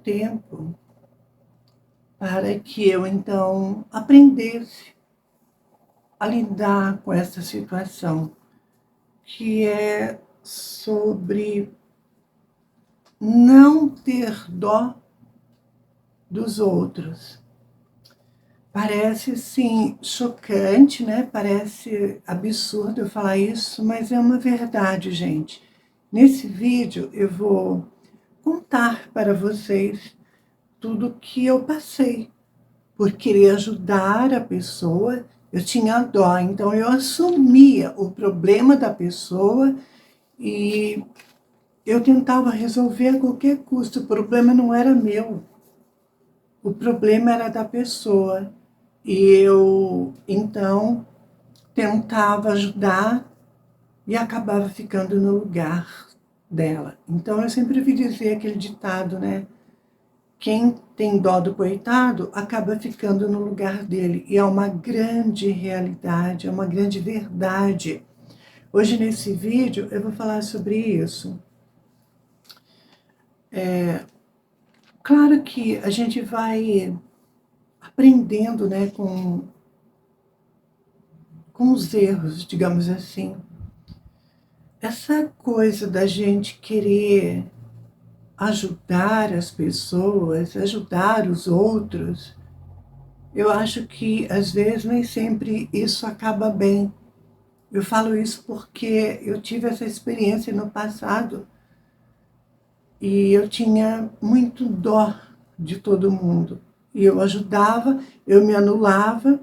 tempo para que eu, então, aprendesse a lidar com essa situação, que é sobre não ter dó dos outros. Parece, sim, chocante, né? Parece absurdo eu falar isso, mas é uma verdade, gente. Nesse vídeo eu vou contar para vocês tudo que eu passei por querer ajudar a pessoa. Eu tinha dó, então eu assumia o problema da pessoa e eu tentava resolver a qualquer custo. O problema não era meu, o problema era da pessoa. E eu, então, tentava ajudar e acabava ficando no lugar dela. Então, eu sempre ouvi dizer aquele ditado, né? Quem tem dó do coitado acaba ficando no lugar dele. E é uma grande realidade, é uma grande verdade. Hoje, nesse vídeo, eu vou falar sobre isso. Claro que a gente vai aprendendo, né, com os erros, digamos assim. Essa coisa da gente querer ajudar as pessoas, ajudar os outros, eu acho que às vezes nem sempre isso acaba bem. Eu falo isso porque eu tive essa experiência no passado e eu tinha muito dó de todo mundo. E eu ajudava, eu me anulava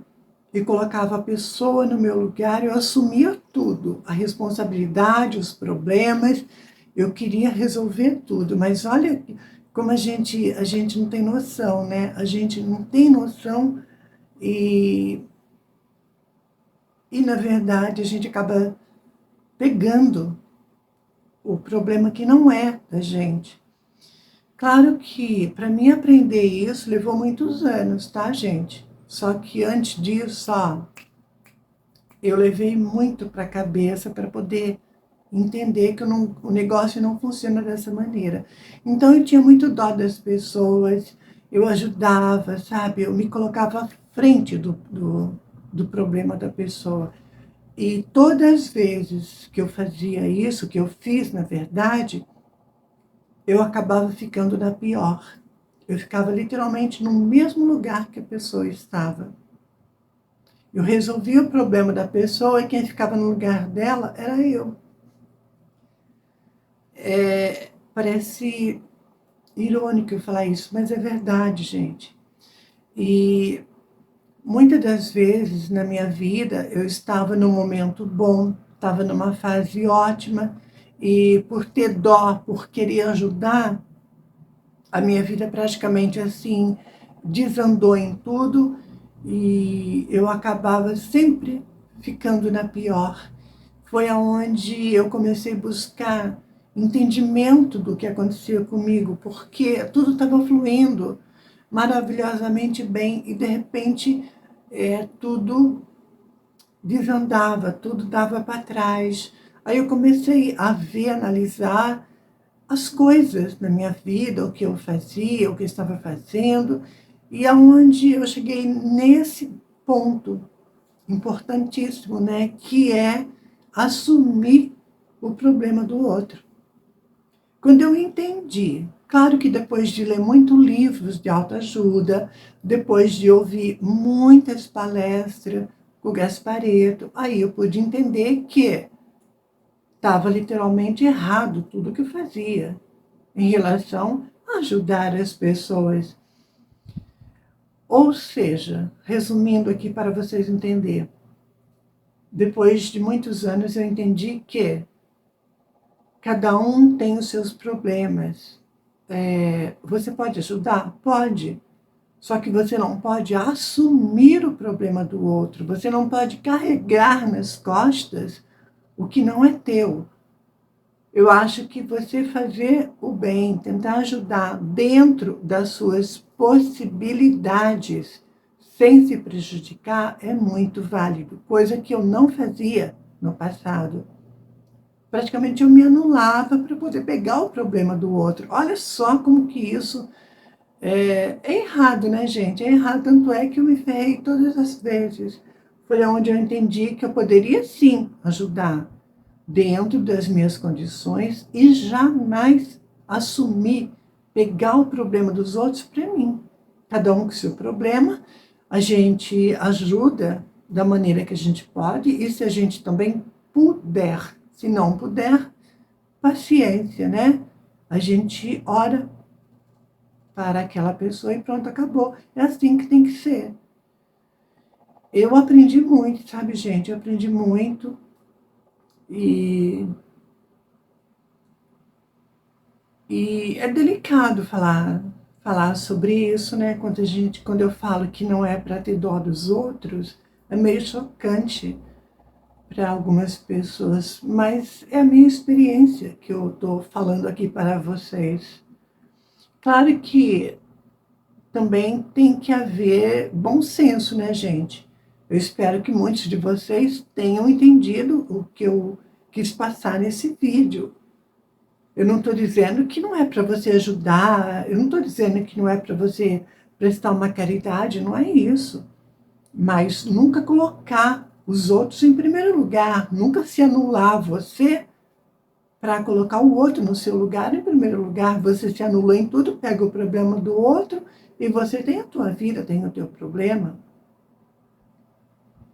e colocava a pessoa no meu lugar, eu assumia tudo, a responsabilidade, os problemas, eu queria resolver tudo, mas olha como a gente não tem noção, né? A gente não tem noção e na verdade a gente acaba pegando o problema que não é da gente. Claro que para mim aprender isso levou muitos anos, tá, gente? Só que antes disso, ó, eu levei muito para a cabeça para poder entender que o negócio não funciona dessa maneira. Então eu tinha muito dó das pessoas, eu ajudava, sabe? Eu me colocava à frente do problema da pessoa. E todas as vezes que eu fazia isso, que eu fiz, na verdade, eu acabava ficando na pior. Eu ficava literalmente no mesmo lugar que a pessoa estava. Eu resolvia o problema da pessoa e quem ficava no lugar dela era eu. Parece irônico eu falar isso, mas é verdade, gente. E muitas das vezes na minha vida eu estava num momento bom, estava numa fase ótima, e por ter dó, por querer ajudar, a minha vida praticamente assim desandou em tudo e eu acabava sempre ficando na pior. Foi aonde eu comecei a buscar entendimento do que acontecia comigo, porque tudo estava fluindo maravilhosamente bem e de repente tudo desandava, tudo dava para trás. Aí eu comecei a ver, analisar as coisas na minha vida, o que eu fazia, o que eu estava fazendo, e aonde eu cheguei nesse ponto importantíssimo, né, que é assumir o problema do outro. Quando eu entendi, claro que depois de ler muitos livros de autoajuda, depois de ouvir muitas palestras com o Gasparetto, aí eu pude entender que estava literalmente errado tudo que eu fazia em relação a ajudar as pessoas. Ou seja, resumindo aqui para vocês entenderem, depois de muitos anos eu entendi que cada um tem os seus problemas. Você pode ajudar? Pode. Só que você não pode assumir o problema do outro. Você não pode carregar nas costas o que não é teu. Eu acho que você fazer o bem, tentar ajudar dentro das suas possibilidades, sem se prejudicar, é muito válido. Coisa que eu não fazia no passado. Praticamente eu me anulava para poder pegar o problema do outro. Olha só como que isso É errado, né, gente? É errado, tanto é que eu me ferrei todas as vezes. Foi onde eu entendi que eu poderia sim ajudar dentro das minhas condições e jamais assumir, pegar o problema dos outros para mim. Cada um com seu problema, a gente ajuda da maneira que a gente pode e se a gente também puder, se não puder, paciência, né? A gente ora para aquela pessoa e pronto, acabou. É assim que tem que ser. Eu aprendi muito, sabe, gente? Eu aprendi muito e, e é delicado falar sobre isso, né? Quando eu falo que não é para ter dó dos outros, é meio chocante para algumas pessoas, mas é a minha experiência que eu estou falando aqui para vocês. Claro que também tem que haver bom senso, né, gente? Eu espero que muitos de vocês tenham entendido o que eu quis passar nesse vídeo. Eu não estou dizendo que não é para você ajudar, eu não estou dizendo que não é para você prestar uma caridade, não é isso. Mas nunca colocar os outros em primeiro lugar, nunca se anular você para colocar o outro no seu lugar em primeiro lugar. Você se anula em tudo, pega o problema do outro e você tem a tua vida, tem o teu problema.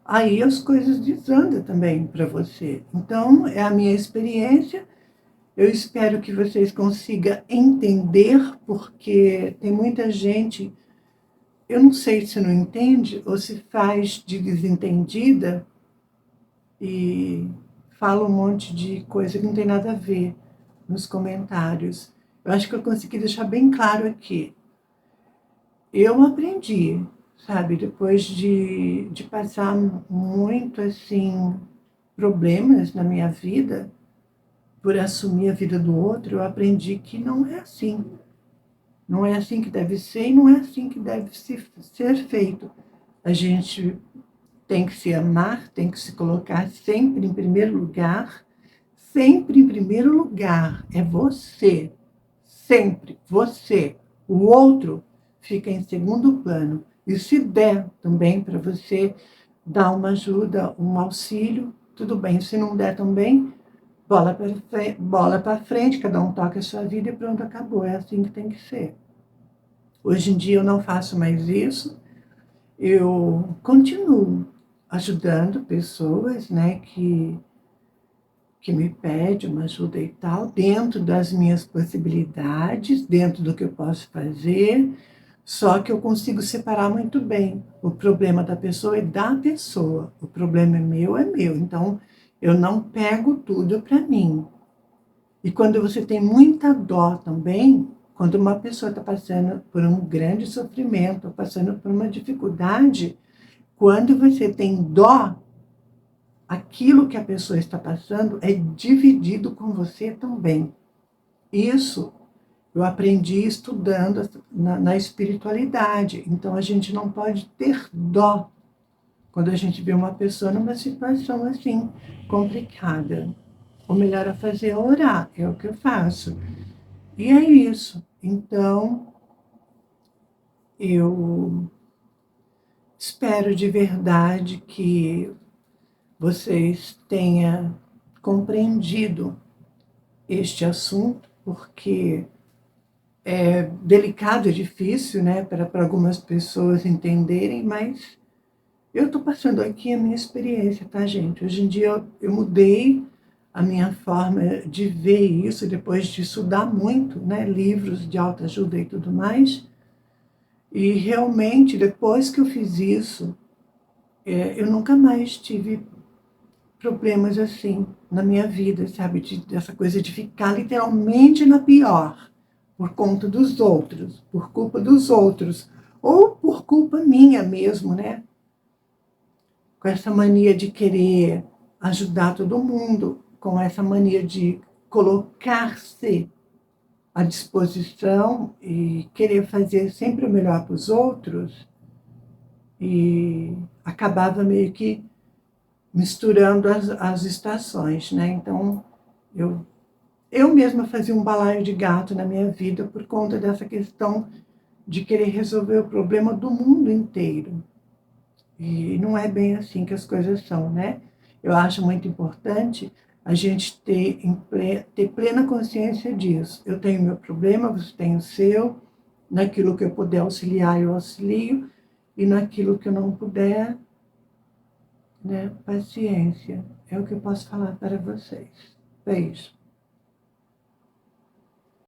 Aí as coisas desandam também para você. Então, é a minha experiência. Eu espero que vocês consigam entender, porque tem muita gente, eu não sei se não entende ou se faz de desentendida e fala um monte de coisa que não tem nada a ver nos comentários. Eu acho que eu consegui deixar bem claro aqui. Eu aprendi, sabe, depois de passar muito, assim, problemas na minha vida, por assumir a vida do outro, eu aprendi que não é assim. Não é assim que deve ser e não é assim que deve ser feito. A gente tem que se amar, tem que se colocar sempre em primeiro lugar. Sempre em primeiro lugar é você. Sempre você. O outro fica em segundo plano. E se der também para você dar uma ajuda, um auxílio, tudo bem. Se não der também, bola para frente, cada um toca a sua vida e pronto, acabou. É assim que tem que ser. Hoje em dia eu não faço mais isso. Eu continuo ajudando pessoas, né, que me pedem uma ajuda e tal, dentro das minhas possibilidades, dentro do que eu posso fazer, só que eu consigo separar muito bem. O problema da pessoa é da pessoa, o problema é meu. Então, eu não pego tudo para mim. E quando você tem muita dó também, quando uma pessoa está passando por um grande sofrimento, passando por uma dificuldade, quando você tem dó, aquilo que a pessoa está passando é dividido com você também. Isso eu aprendi estudando na espiritualidade. Então, a gente não pode ter dó quando a gente vê uma pessoa numa situação assim, complicada. O melhor a fazer é orar, é o que eu faço. E é isso. Então, eu espero de verdade que vocês tenham compreendido este assunto, porque é delicado, é difícil, né, para algumas pessoas entenderem, mas eu estou passando aqui a minha experiência, tá, gente? Hoje em dia eu mudei a minha forma de ver isso, depois de estudar muito, né, livros de autoajuda e tudo mais, e realmente, depois que eu fiz isso, eu nunca mais tive problemas assim na minha vida, sabe? Dessa coisa de ficar literalmente na pior, por conta dos outros, por culpa dos outros, ou por culpa minha mesmo, né? Com essa mania de querer ajudar todo mundo, com essa mania de colocar-se à disposição e querer fazer sempre o melhor para os outros, e acabava meio que misturando as estações, né? Então, eu mesma fazia um balaio de gato na minha vida por conta dessa questão de querer resolver o problema do mundo inteiro. E não é bem assim que as coisas são, né? Eu acho muito importante a gente ter plena consciência disso. Eu tenho meu problema, você tem o seu, naquilo que eu puder auxiliar, eu auxilio, e naquilo que eu não puder, né, paciência. É o que eu posso falar para vocês. Beijo.